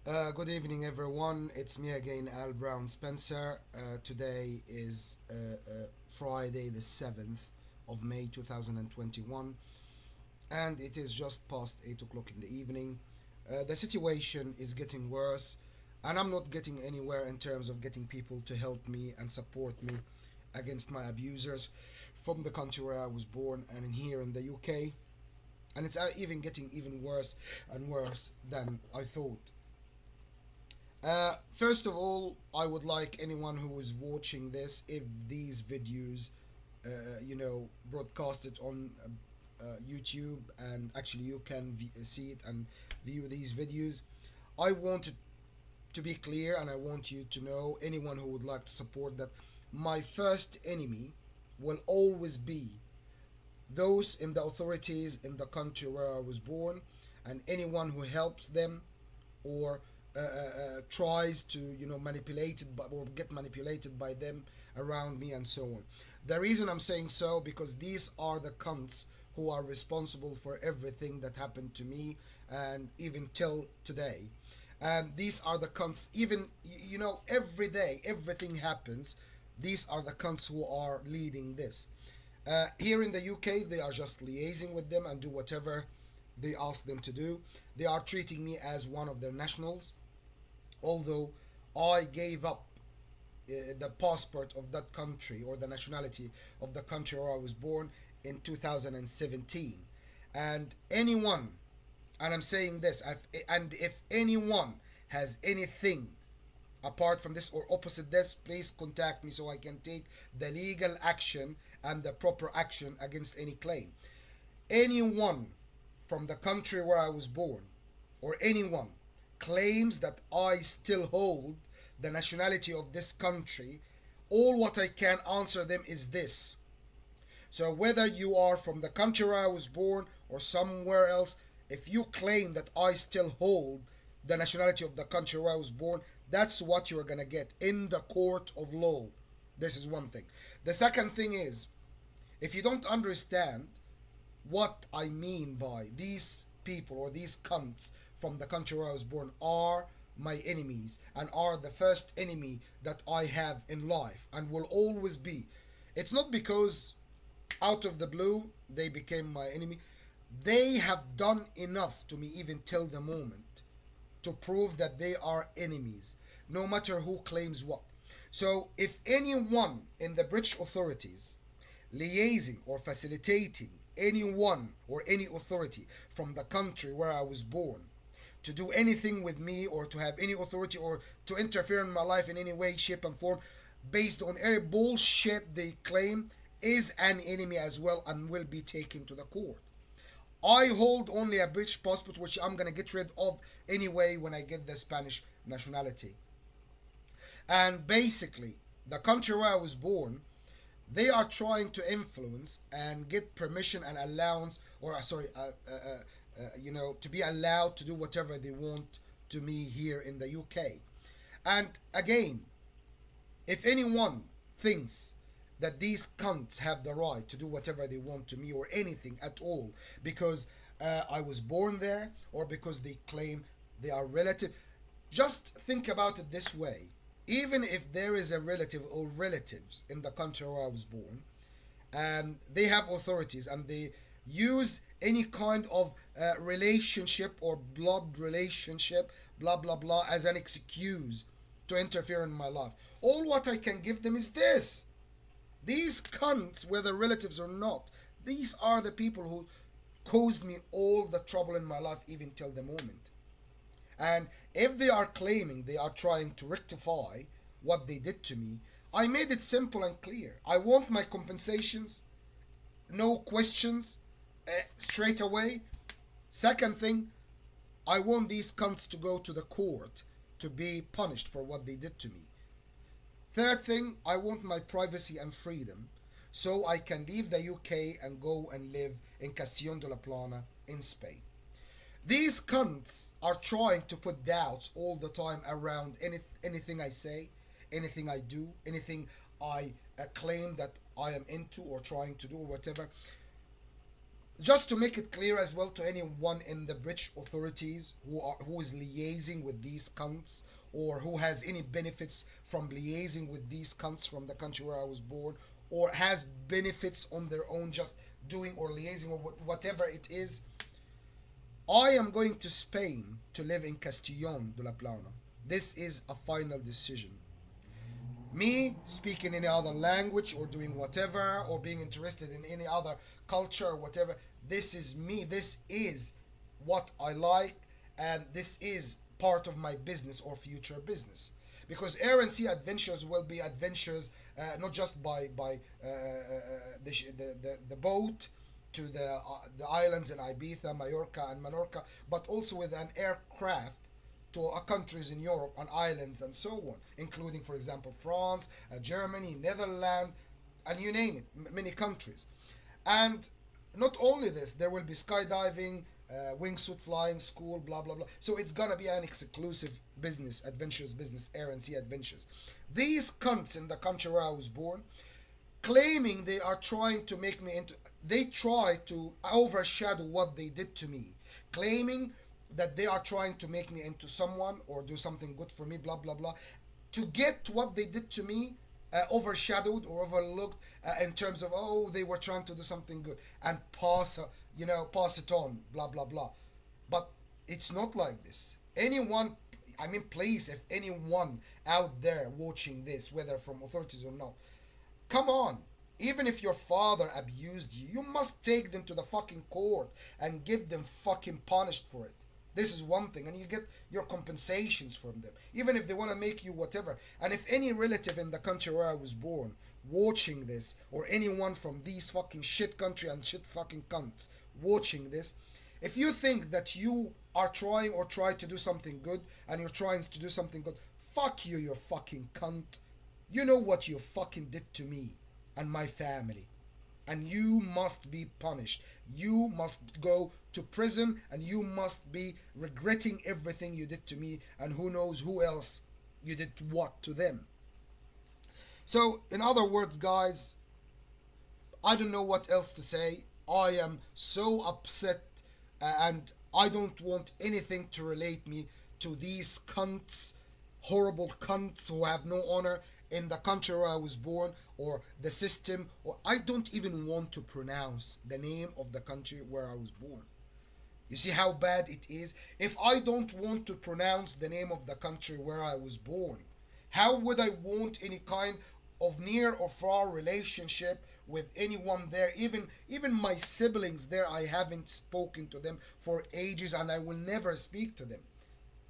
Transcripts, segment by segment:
Good evening, everyone. It's me again, Al Brown Spencer. Today is Friday, the 7th of May 2021, and it is just past 8 o'clock in the evening. The situation is getting worse, and I'm not getting anywhere in terms of getting people to help me and support me against my abusers from the country where I was born and in here in the UK. And it's even getting even worse and worse than I thought. First of all, I would like anyone who is watching this, if these videos, broadcasted on YouTube, and actually you can see it and view these videos. I want it to be clear, and I want you to know, anyone who would like to support, that my first enemy will always be those in the authorities in the country where I was born, and anyone who helps them or tries to manipulate it or get manipulated by them around me and so on. The reason I'm saying so, because these are the cunts who are responsible for everything that happened to me and even till today. These are the cunts, even every day everything happens. These are the cunts who are leading this. Here in the UK, they are just liaising with them and do whatever they ask them to do. They are treating me as one of their nationals, although I gave up the passport of that country or the nationality of the country where I was born in 2017. And anyone, and I'm saying this, and if anyone has anything apart from this or opposite this, please contact me so I can take the legal action and the proper action against any claim. Anyone from the country where I was born, or anyone claims that I still hold the nationality of this country, all what I can answer them is this. So whether you are from the country where I was born or somewhere else, if you claim that I still hold the nationality of the country where I was born, that's what you're gonna get in the court of law. This is one thing. The second thing is, if you don't understand what I mean by these people or these cunts from the country where I was born are my enemies and are the first enemy that I have in life and will always be. It's not because out of the blue they became my enemy. They have done enough to me even till the moment to prove that they are enemies, no matter who claims what. So if anyone in the British authorities liaising or facilitating anyone or any authority from the country where I was born to do anything with me or to have any authority or to interfere in my life in any way, shape, and form based on any bullshit they claim is an enemy as well and will be taken to the court. I hold only a British passport, which I'm gonna get rid of anyway when I get the Spanish nationality. And basically, the country where I was born, they are trying to influence and get permission and allowance, or to be allowed to do whatever they want to me here in the UK. And again, if anyone thinks that these cunts have the right to do whatever they want to me or anything at all because I was born there or because they claim they are relative, just think about it this way. Even if there is a relative or relatives in the country where I was born, and they have authorities and they use any kind of relationship or blood relationship, blah blah blah, as an excuse to interfere in my life. All what I can give them is this. These cunts, whether relatives or not, these are the people who caused me all the trouble in my life even till the moment. And if they are claiming they are trying to rectify what they did to me, I made it simple and clear. I want my compensations, no questions, straight away. Second thing, I want these cunts to go to the court to be punished for what they did to me. Third thing, I want my privacy and freedom so I can leave the UK and go and live in Castellón de la Plana in Spain. These cunts are trying to put doubts all the time around anything I say, anything I do, anything I claim that I am into or trying to do or whatever. Just to make it clear as well to anyone in the British authorities who is liaising with these cunts, or who has any benefits from liaising with these cunts from the country where I was born, or has benefits on their own just doing or liaising or whatever it is. I am going to Spain to live in Castellón de la Plana. This is a final decision. Me speaking any other language or doing whatever or being interested in any other culture or whatever, this is me. This is what I like, and this is part of my business or future business. Because air and sea adventures will be adventures not just by the boat to the islands in Ibiza, Mallorca, and Menorca, but also with an aircraft to countries in Europe and islands and so on, including, for example, France, Germany, Netherlands, and you name it, many countries. And not only this, there will be skydiving, wingsuit flying school, blah blah blah. So it's gonna be an exclusive business, adventures business, air and sea adventures. These cunts in the country where I was born, claiming they are trying to make me into, they try to overshadow what they did to me, claiming that they are trying to make me into someone or do something good for me, blah blah blah, to get what they did to me overshadowed or overlooked in terms of, oh, they were trying to do something good and pass it on, blah blah blah. But it's not like this. Anyone, I mean, please, if anyone out there watching this, whether from authorities or not, come on. Even if your father abused you, you must take them to the fucking court and get them fucking punished for it. This is one thing, and you get your compensations from them, even if they want to make you whatever. And if any relative in the country where I was born watching this, or anyone from these fucking shit country and shit fucking cunts watching this, if you think that you are trying or try to do something good and you're trying to do something good, fuck you, you fucking cunt. You know what you fucking did to me and my family, and you must be punished. You must go to prison, and you must be regretting everything you did to me, and who knows who else you did what to them. So, in other words, guys, I don't know what else to say. I am so upset, and I don't want anything to relate me to these cunts, horrible cunts who have no honor in the country where I was born, or the system, or I don't even want to pronounce the name of the country where I was born. You see how bad it is? If I don't want to pronounce the name of the country where I was born, how would I want any kind of near or far relationship with anyone there? Even my siblings there, I haven't spoken to them for ages, and I will never speak to them.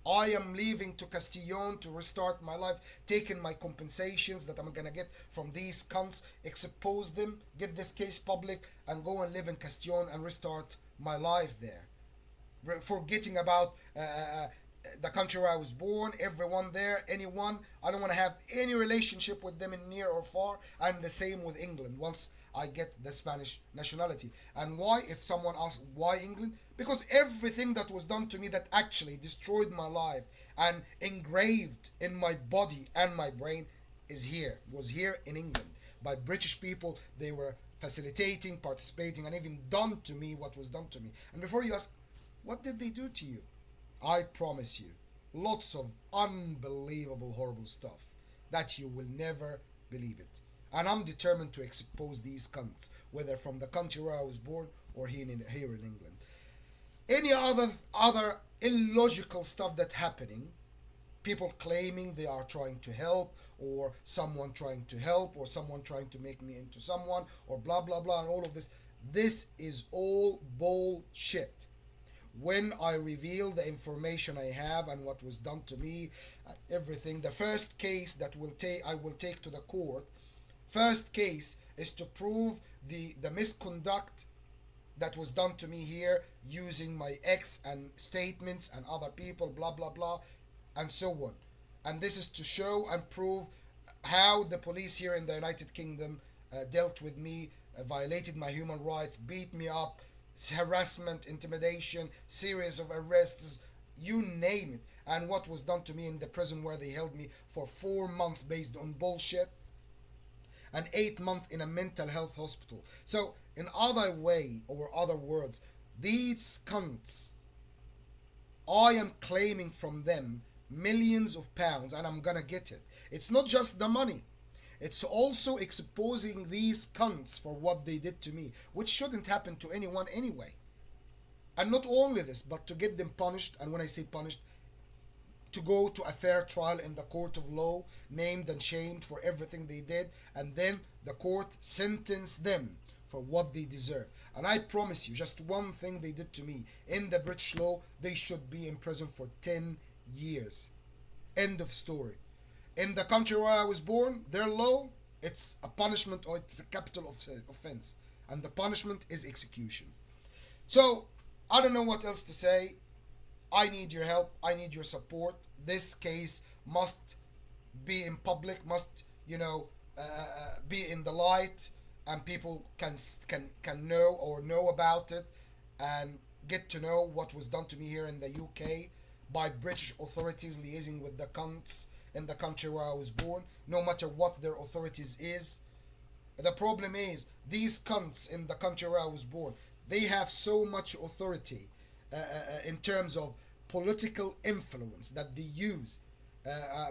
I am leaving to Castellón to restart my life, taking my compensations that I'm gonna get from these cunts, expose them, get this case public, and go and live in Castellón and restart my life there. Forgetting about the country where I was born, everyone there, anyone. I don't want to have any relationship with them in near or far. And the same with England once I get the Spanish nationality. And why? If someone asks why England, because everything that was done to me that actually destroyed my life and engraved in my body and my brain was here in England by British people. They were facilitating, participating, and even done to me what was done to me. And before you ask, what did they do to you? I promise you, lots of unbelievable, horrible stuff that you will never believe it. And I'm determined to expose these cunts, whether from the country where I was born or here in England. Any other illogical stuff that's happening, people claiming they are trying to help, or someone trying to help, or someone trying to make me into someone, or blah blah blah, and all of this. This is all bullshit. When I reveal the information I have and what was done to me, everything, the first case that I will take to the court, first case is to prove the misconduct that was done to me here using my ex and statements and other people, blah blah blah, and so on. And this is to show and prove how the police here in the United Kingdom dealt with me, violated my human rights, beat me up, harassment, intimidation, series of arrests, you name it. And what was done to me in the prison where they held me for 4 months based on bullshit, and 8 months in a mental health hospital. So In other way or other words, these cunts, I am claiming from them millions of pounds and I'm gonna get it. It's not just the money. It's also exposing these cunts for what they did to me, which shouldn't happen to anyone anyway. And not only this, but to get them punished, and when I say punished, to go to a fair trial in the court of law, named and shamed for everything they did, and then the court sentence them for what they deserve. And I promise you, just one thing they did to me in the British law, they should be in prison for 10 years. End of story. In the country where I was born, their law, it's a punishment or it's a capital offense, and the punishment is execution. So I don't know what else to say. I need your help. I need your support. This case must be in public, must, be in the light, and people can know or know about it and get to know what was done to me here in the UK by British authorities liaising with the cunts in the country where I was born, no matter what their authorities is. The problem is, these cunts in the country where I was born, they have so much authority in terms of political influence that they use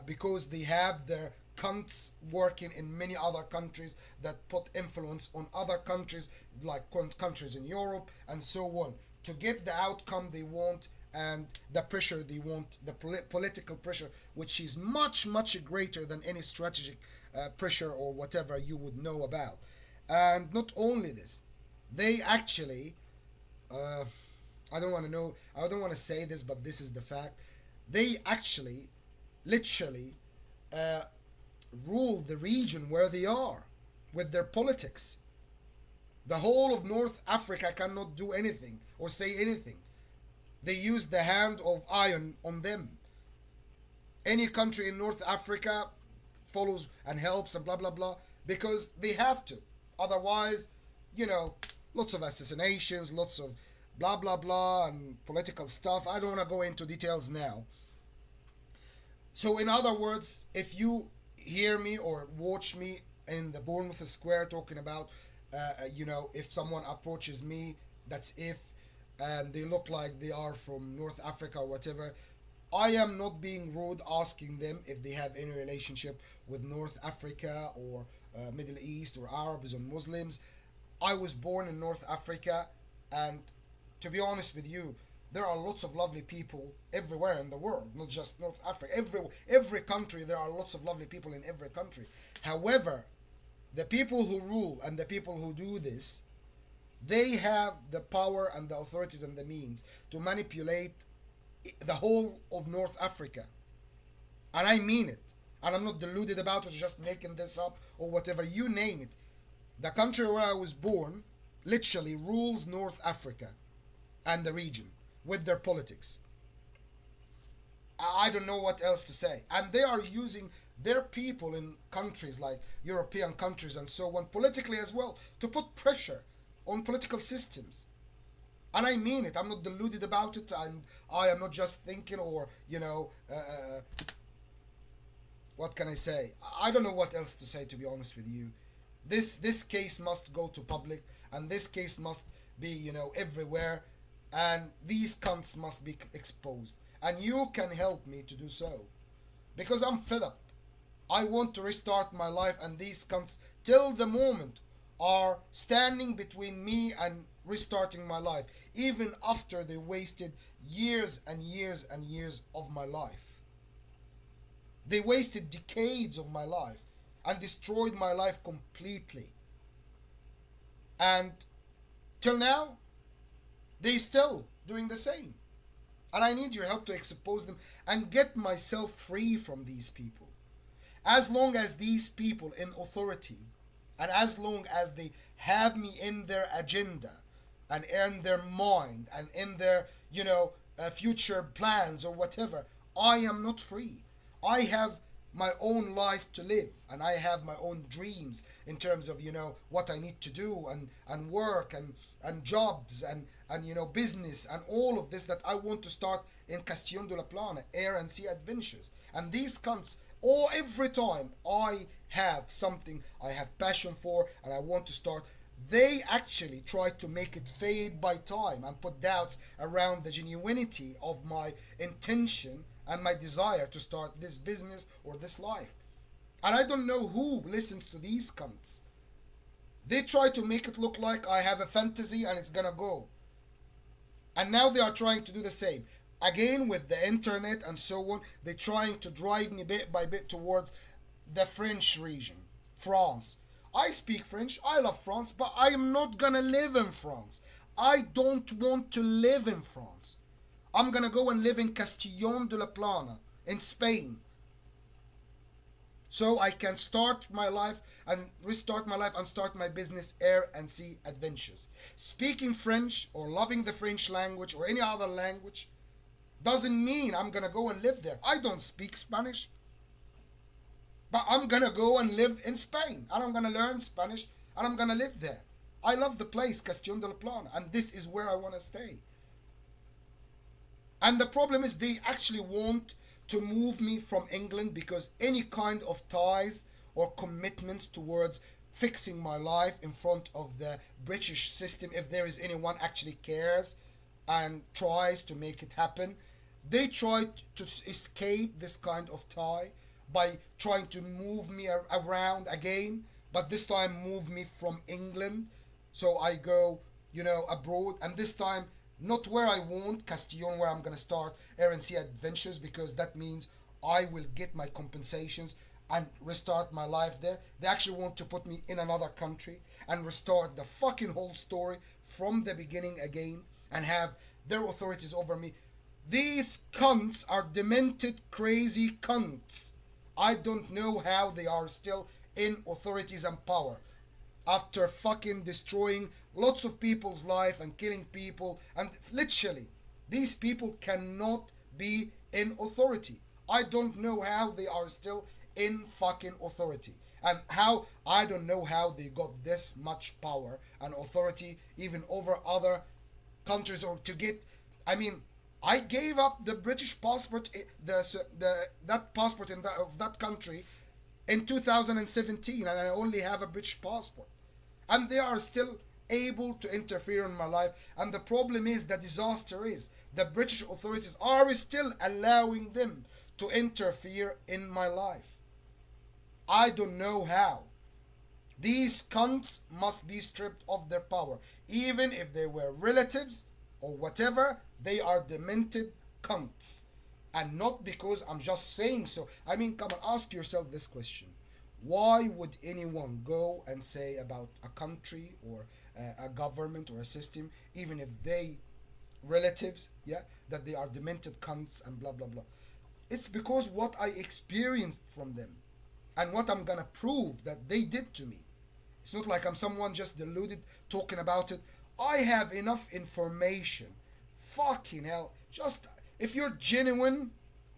because they have their cunts working in many other countries that put influence on other countries, like countries in Europe and so on, to get the outcome they want and the pressure they want, the political pressure, which is much, much greater than any strategic pressure or whatever you would know about. And not only this, they actually, I don't want to know, I don't want to say this, but this is the fact. They actually, literally, rule the region where they are with their politics. The whole of North Africa cannot do anything or say anything. They use the hand of iron on them. Any country in North Africa follows and helps and blah blah blah because they have to. Otherwise, lots of assassinations, lots of blah blah blah and political stuff. I don't want to go into details now. So in other words, if you hear me or watch me in the Bournemouth Square talking about if someone approaches me, that's if, and they look like they are from North Africa or whatever, I am not being rude asking them if they have any relationship with North Africa or Middle East or Arabs or Muslims. I was born in North Africa, and to be honest with you, there are lots of lovely people everywhere in the world, not just North Africa. Every country, there are lots of lovely people in every country. However, the people who rule and the people who do this, they have the power and the authorities and the means to manipulate the whole of North Africa. And I mean it. And I'm not deluded about it, just making this up or whatever. You name it. The country where I was born literally rules North Africa and the region with their politics. I don't know what else to say. And they are using their people in countries like European countries and so on, politically as well, to put pressure on political systems. And I mean it. I'm not deluded about it, and I am not just thinking or, what can I say? I don't know what else to say, to be honest with you. This case must go to public, and this case must be, everywhere, and these cunts must be exposed. And you can help me to do so, because I'm fed up. I want to restart my life, and these cunts, till the moment, are standing between me and restarting my life, even after they wasted years and years and years of my life. They wasted decades of my life and destroyed my life completely. And till now, they still doing the same. And I need your help to expose them and get myself free from these people. As long as these people in authority, and as long as they have me in their agenda and in their mind and in their, future plans or whatever, I am not free. I have my own life to live, and I have my own dreams in terms of, what I need to do and work and jobs and business and all of this that I want to start in Castillon de la Plana, air and sea adventures. And these cunts, every time I have something I have passion for and I want to start, they actually tried to make it fade by time and put doubts around the genuinity of my intention and my desire to start this business or this life. And I don't know who listens to these cunts. They try to make it look like I have a fantasy and it's gonna go. And now they are trying to do the same. Again, with the internet and so on, they're trying to drive me bit by bit towards the French region, France. I speak French, I love France, but I am not gonna live in France. I don't want to live in France. I'm gonna go and live in Castellón de la Plana, in Spain, so I can start my life and restart my life and start my business air and sea adventures. Speaking French or loving the French language or any other language doesn't mean I'm gonna go and live there. I don't speak Spanish, but I'm gonna go and live in Spain and I'm gonna learn Spanish and I'm gonna live there. I love the place, Castellón de la Plana, and this is where I wanna stay. And the problem is they actually want to move me from England because any kind of ties or commitments towards fixing my life in front of the British system, if there is anyone actually cares and tries to make it happen, they try to escape this kind of tie by trying to move me around again, but this time move me from England so I go, abroad, and this time not where I want, Castellón, where I'm gonna start air and sea adventures, because that means I will get my compensations and restart my life there. They actually want to put me in another country and restart the fucking whole story from the beginning again and have their authorities over me. These cunts are demented, crazy cunts. I don't know how they are still in authorities and power after fucking destroying lots of people's life and killing people, and literally these people cannot be in authority. I don't know how they are still in fucking authority, and how I don't know how they got this much power and authority even over other countries, or to get, I gave up the British passport, that passport of that country in 2017, and I only have a British passport, and they are still able to interfere in my life. And the problem is, the disaster is, the British authorities are still allowing them to interfere in my life. I don't know how. These cunts must be stripped of their power, even if they were relatives or whatever. They are demented cunts, and not because I'm just saying so. Come and ask yourself this question: why would anyone go and say about a country or a government or a system, even if they relatives, that they are demented cunts and blah blah blah? It's because what I experienced from them and what I'm gonna prove that they did to me. It's not like I'm someone just deluded talking about it. I have enough information. Fucking hell. Just, if you're genuine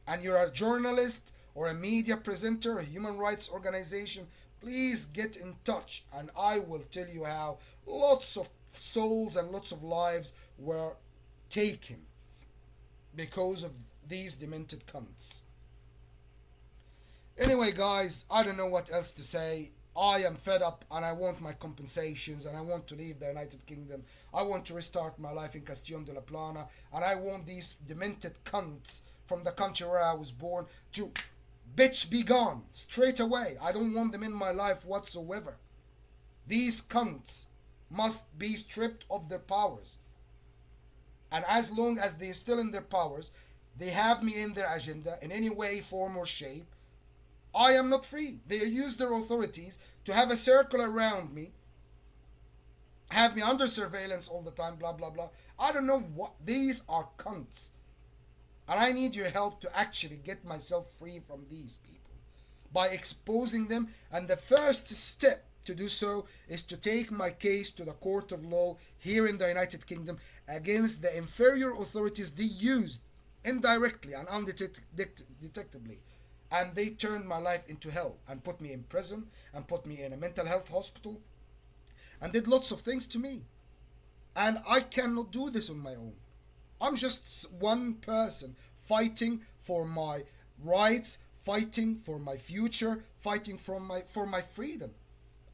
and you're a journalist or a media presenter, a human rights organization, please get in touch and I will tell you how lots of souls and lots of lives were taken because of these demented cunts. Anyway, guys, I don't know what else to say. I am fed up and I want my compensations and I want to leave the United Kingdom. I want to restart my life in Castellón de la Plana, and I want these demented cunts from the country where I was born to bitch be gone straight away. I don't want them in my life whatsoever. These cunts must be stripped of their powers. And as long as they're still in their powers, they have me in their agenda in any way, form or shape, I am not free. They use their authorities to have a circle around me, have me under surveillance all the time, blah, blah, blah. I don't know what. These are cunts. And I need your help to actually get myself free from these people by exposing them. And the first step to do so is to take my case to the court of law here in the United Kingdom against the inferior authorities they used indirectly and undetectably. And they turned my life into hell and put me in prison and put me in a mental health hospital and did lots of things to me. And I cannot do this on my own. I'm just one person fighting for my rights, fighting for my future, fighting for my freedom.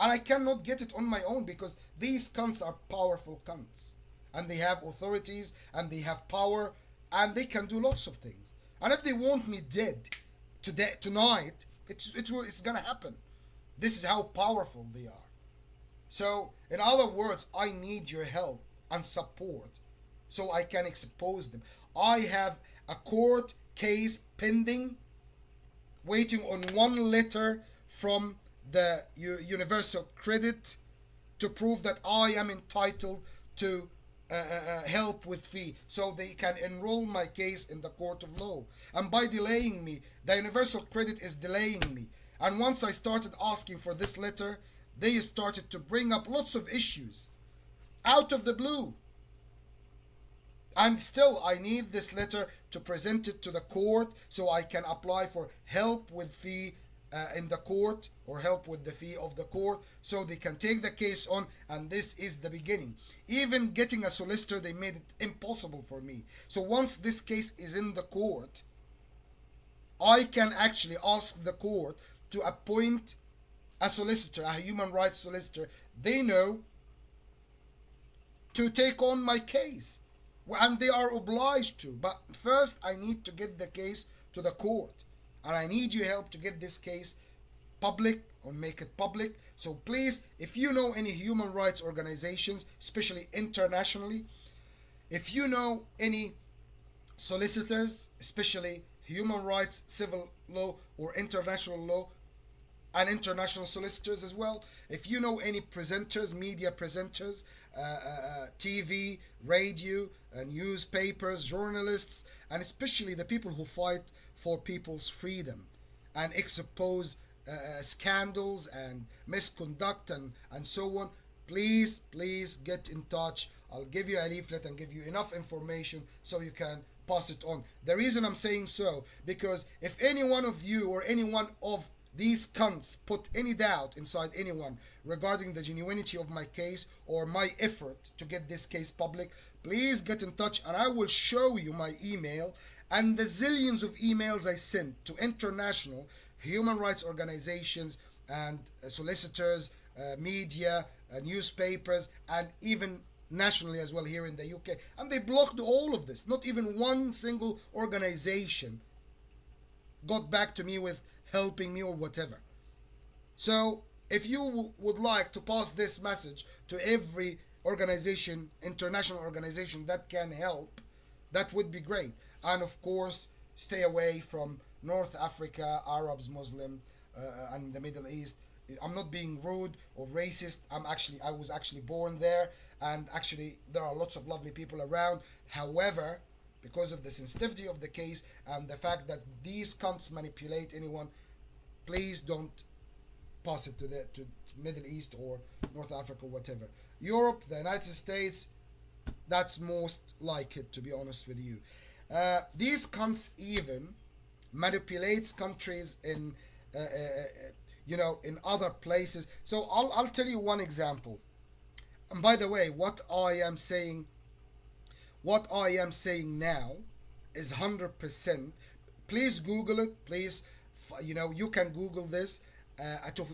And I cannot get it on my own because these cunts are powerful cunts. And they have authorities and they have power and they can do lots of things. And if they want me dead today, tonight, it's gonna happen. This is how powerful they are. So, in other words, I need your help and support so I can expose them. I have a court case pending, waiting on one letter from the Universal Credit to prove that I am entitled to help with fee so they can enroll my case in the court of law. And by delaying me, the Universal Credit is delaying me. And once I started asking for this letter, they started to bring up lots of issues out of the blue. And still, I need this letter to present it to the court so I can apply for help with fee in the court, or help with the fee of the court, so they can take the case on. And this is the beginning. Even getting a solicitor, they made it impossible for me. So once this case is in the court, I can actually ask the court to appoint a solicitor, a human rights solicitor they know, to take on my case. And they are obliged to. But first, I need to get the case to the court. And I need your help to get this case public, or make it public. So please, if you know any human rights organizations, especially internationally, if you know any solicitors, especially human rights, civil law, or international law, and international solicitors as well, if you know any presenters, media presenters, TV, radio, newspapers, journalists, and especially the people who fight for people's freedom and expose scandals and misconduct and so on, please get in touch. I'll give you a leaflet and give you enough information so you can pass it on. The reason I'm saying so, because if any one of you or any one of these cunts put any doubt inside anyone regarding the genuinity of my case or my effort to get this case public, please get in touch and I will show you my email and the zillions of emails I sent to international human rights organizations and solicitors, media, newspapers, and even nationally as well here in the UK. And they blocked all of this. Not even one single organization got back to me with helping me or whatever. So if you would like to pass this message to every organization, international organization that can help, that would be great. And of course, stay away from North Africa, Arabs, Muslim, and the Middle East. I'm not being rude or racist. I was actually born there, and actually there are lots of lovely people around. However, because of the sensitivity of the case and the fact that these cunts manipulate anyone, please don't pass it to Middle East or North Africa, whatever. Europe, the United States, that's most like it, to be honest with you. These cunts even manipulates countries in in other places. So I'll tell you one example. And by the way, what I am saying now is 100%. Please Google it. Please, you can Google this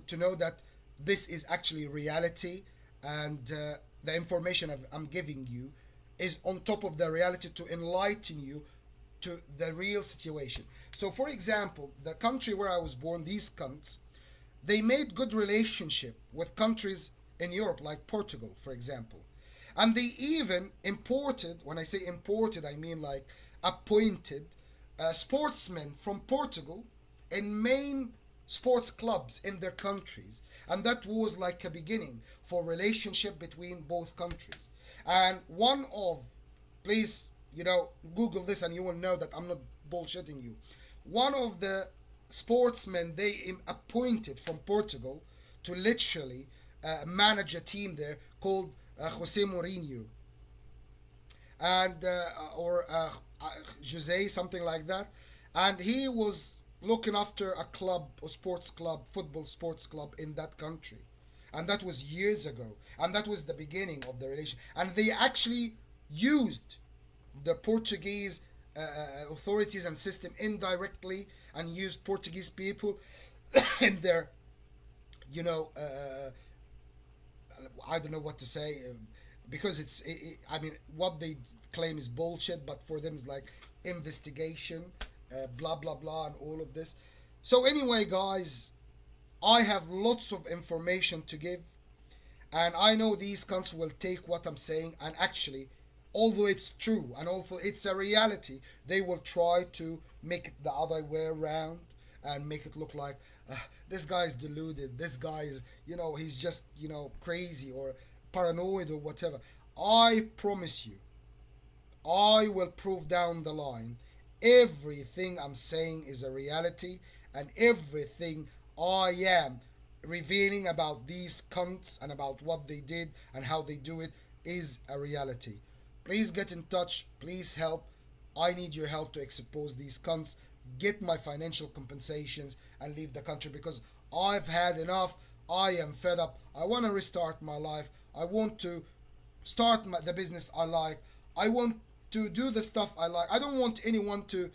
to know that this is actually reality, and the information I'm giving you is on top of the reality to enlighten you to the real situation. So, for example, the country where I was born, these cunts, they made good relationship with countries in Europe, like Portugal, for example. And they even imported, when I say imported, I mean like appointed sportsmen from Portugal in main sports clubs in their countries. And that was like a beginning for relationship between both countries. And please, Google this and you will know that I'm not bullshitting you. One of the sportsmen they appointed from Portugal to literally manage a team there called Jose Mourinho, and or Jose, something like that. And he was looking after a club, a sports club, football sports club in that country. And that was years ago. And that was the beginning of the relation. And they actually used the Portuguese authorities and system indirectly, and used Portuguese people in their I don't know what to say, because I mean, what they claim is bullshit, but for them it's like investigation, blah blah blah, and all of this. So anyway, guys, I have lots of information to give, and I know these cunts will take what I'm saying, and actually, although it's true and although it's a reality, they will try to make it the other way around and make it look like, this guy is deluded, this guy is, he's just, crazy or paranoid or whatever. I promise you, I will prove down the line everything I'm saying is a reality, and everything I am revealing about these cunts and about what they did and how they do it is a reality. Please get in touch. Please help. I need your help to expose these cunts, get my financial compensations, and leave the country, because I've had enough. I am fed up. I want to restart my life. I want to start the business I like. I want to do the stuff I like. I don't want anyone to,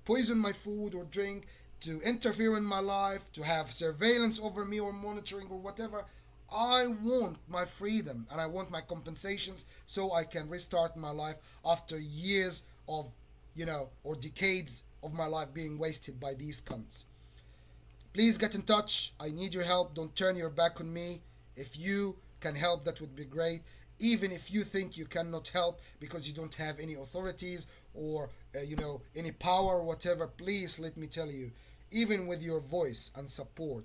poison my food or drink, to interfere in my life, to have surveillance over me or monitoring or whatever. I want my freedom and I want my compensations so I can restart my life after years of, or decades of my life being wasted by these cunts. Please get in touch. I need your help. Don't turn your back on me. If you can help, that would be great. Even if you think you cannot help because you don't have any authorities or any power or whatever, please let me tell you, even with your voice and support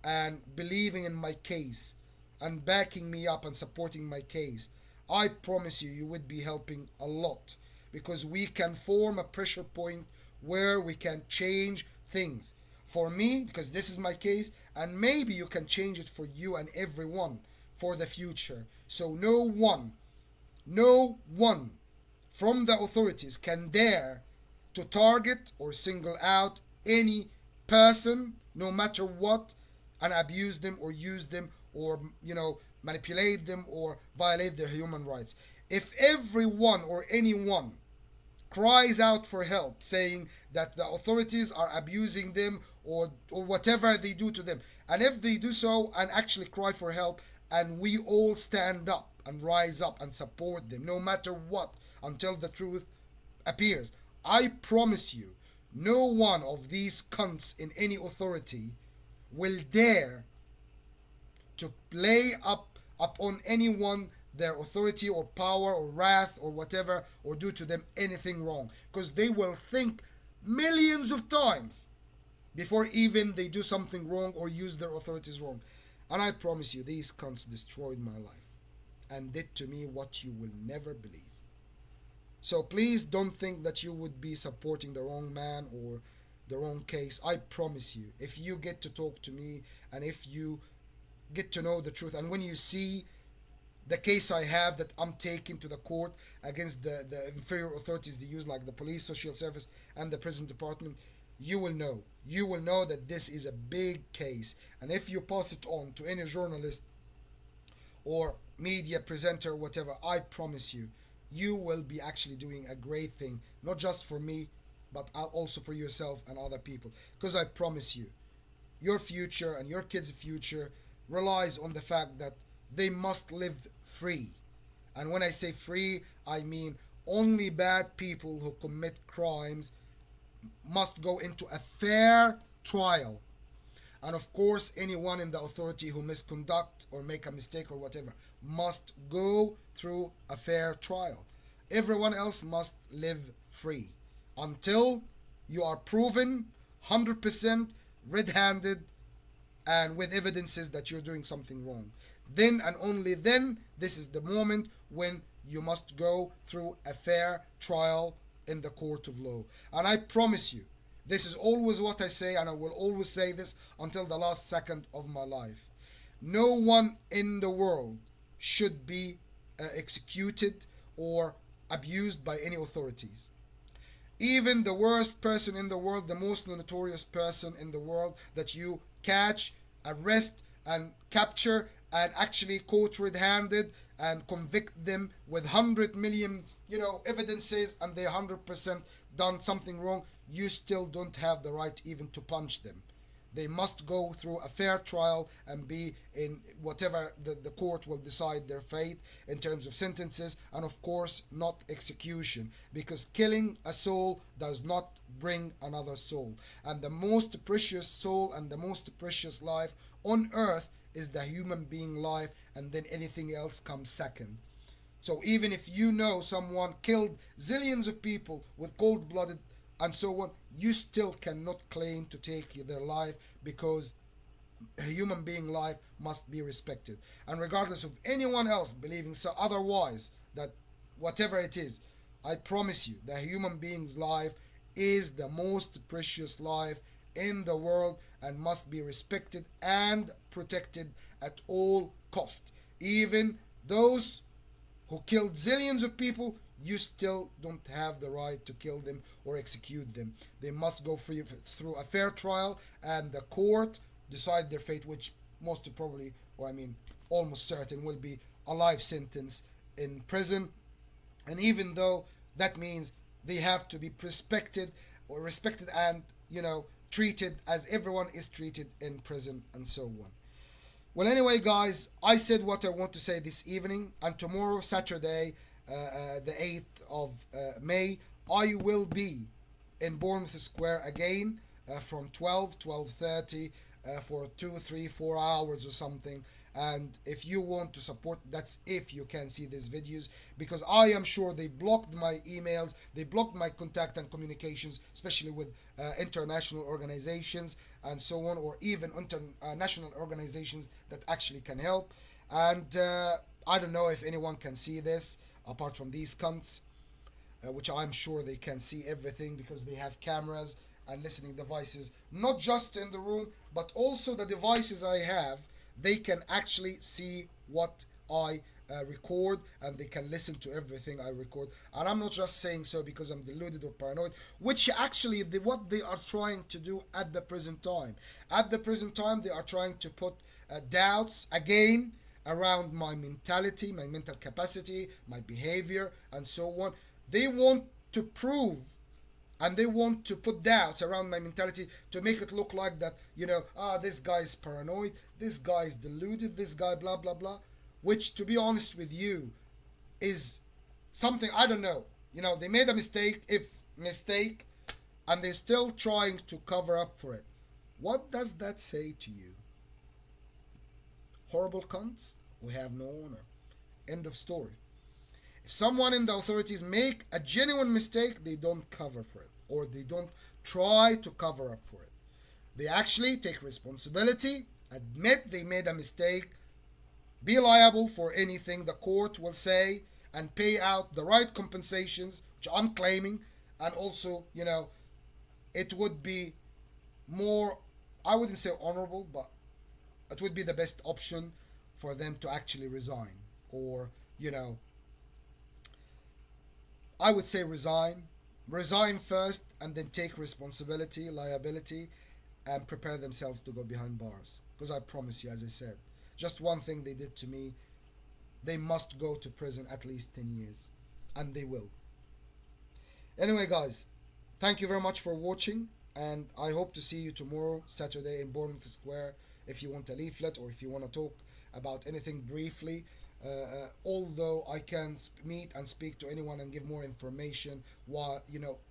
and believing in my case and backing me up and supporting my case, I promise you, you would be helping a lot, because we can form a pressure point where we can change things. For me, because this is my case, and maybe you can change it for you and everyone for the future. So no one from the authorities can dare to target or single out any person, no matter what, and abuse them or use them or manipulate them or violate their human rights. If everyone or anyone cries out for help, saying that the authorities are abusing them or whatever they do to them, and if they do so and actually cry for help, and we all stand up and rise up and support them no matter what until the truth appears, I promise you, no one of these cunts in any authority will dare to play up upon anyone their authority or power or wrath or whatever, or do to them anything wrong, because they will think millions of times before even they do something wrong or use their authorities wrong. And I promise you, these cunts destroyed my life and did to me what you will never believe. So please don't think that you would be supporting the wrong man or the wrong case. I promise you, if you get to talk to me and if you get to know the truth, and when you see the case I have that I'm taking to the court against the inferior authorities they use, like the police, social service, and the prison department, you will know. You will know that this is a big case. And if you pass it on to any journalist or media presenter or whatever, I promise you, you will be actually doing a great thing, not just for me, but also for yourself and other people. Because I promise you, your future and your kids' future relies on the fact that they must live free. And when I say free, I mean only bad people who commit crimes must go into a fair trial. And of course, anyone in the authority who misconduct or make a mistake or whatever must go through a fair trial. Everyone else must live free until you are proven 100% red-handed and with evidences that you're doing something wrong. Then and only then, this is the moment when you must go through a fair trial in the court of law. And I promise you, this is always what I say, and I will always say this until the last second of my life. No one in the world should be executed or abused by any authorities. Even the worst person in the world, the most notorious person in the world that you catch, arrest, and capture, and actually caught red-handed and convict them with 100 million, evidences, and they 100% done something wrong, you still don't have the right even to punch them. They must go through a fair trial and be in whatever the court will decide their fate in terms of sentences, and of course not execution, because killing a soul does not bring another soul. And the most precious soul and the most precious life on earth is the human being life, and then anything else comes second. So even if you know someone killed zillions of people with cold blooded and so on, you still cannot claim to take their life, because a human being life must be respected. And regardless of anyone else believing so otherwise, that whatever it is, I promise you the human being's life is the most precious life in the world and must be respected and protected at all cost. Even those who killed zillions of people, you still don't have the right to kill them or execute them. They must go through a fair trial, and the court decide their fate, which most probably, or I mean almost certain, will be a life sentence in prison. And even though that means they have to be respected and, treated as everyone is treated in prison and so on. Well, anyway, guys, I said what I want to say this evening, and tomorrow, Saturday, the 8th of May, I will be in Bournemouth Square again from 12:30 for 2, 3, 4 hours or something. And if you want to support, that's if you can see these videos, because I am sure they blocked my emails, they blocked my contact and communications, especially with international organizations and so on, or even international organizations that actually can help. And I don't know if anyone can see this apart from these cunts, which I'm sure they can see everything because they have cameras and listening devices, not just in the room, but also the devices I have. They can actually see what I record, and they can listen to everything I record. And I'm not just saying so because I'm deluded or paranoid, which actually what they are trying to do at the present time. At the present time, they are trying to put doubts again around my mentality, my mental capacity, my behavior, and so on. They want to prove, and they want to put doubts around my mentality to make it look like that, this guy is paranoid, this guy is deluded, this guy blah blah blah, which, to be honest with you, is something I don't know. They made a mistake, and they're still trying to cover up for it. What does that say to you? Horrible cunts who have no honor. End of story. If someone in the authorities make a genuine mistake, they don't cover for it, or they don't try to cover up for it. They actually take responsibility, admit they made a mistake, be liable for anything the court will say, and pay out the right compensations, which I'm claiming. And also, it would be more, I wouldn't say honorable, but it would be the best option for them to actually resign, or, I would say resign first, and then take responsibility, liability, and prepare themselves to go behind bars. Because I promise you, as I said, just one thing they did to me, they must go to prison at least 10 years, and they will. Anyway, guys, thank you very much for watching, and I hope to see you tomorrow, Saturday, in Bournemouth Square, if you want a leaflet or if you want to talk about anything briefly. Although I can meet and speak to anyone and give more information while,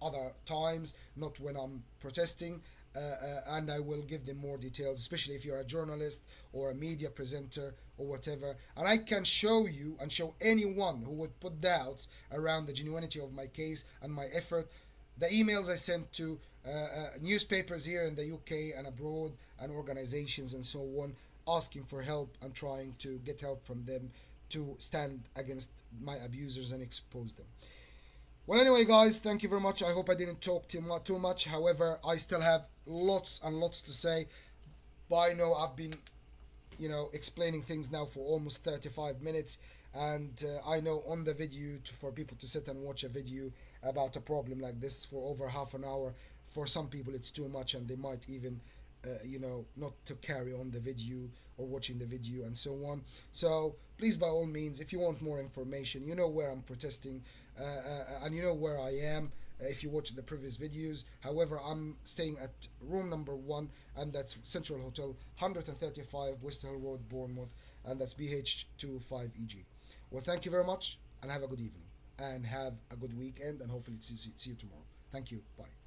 other times, not when I'm protesting, and I will give them more details, especially if you're a journalist or a media presenter or whatever. And I can show you and show anyone who would put doubts around the genuinity of my case and my effort, the emails I sent to newspapers here in the UK and abroad, and organizations and so on, asking for help and trying to get help from them to stand against my abusers and expose them. Well, anyway, guys, thank you very much. I hope I didn't talk too much. However, I still have lots and lots to say. But I know I've been, explaining things now for almost 35 minutes. And I know on the video, for people to sit and watch a video about a problem like this for over half an hour, for some people it's too much, and they might even not to carry on the video or watching the video and so on. So please, by all means, if you want more information, you know where I'm protesting, and you know where I am. if you watch the previous videos. However, I'm staying at room number 1, and that's Central Hotel, 135 West Hill Road, Bournemouth, and that's BH25EG. Well, thank you very much, and have a good evening, and have a good weekend, and hopefully see you tomorrow. Thank you. Bye.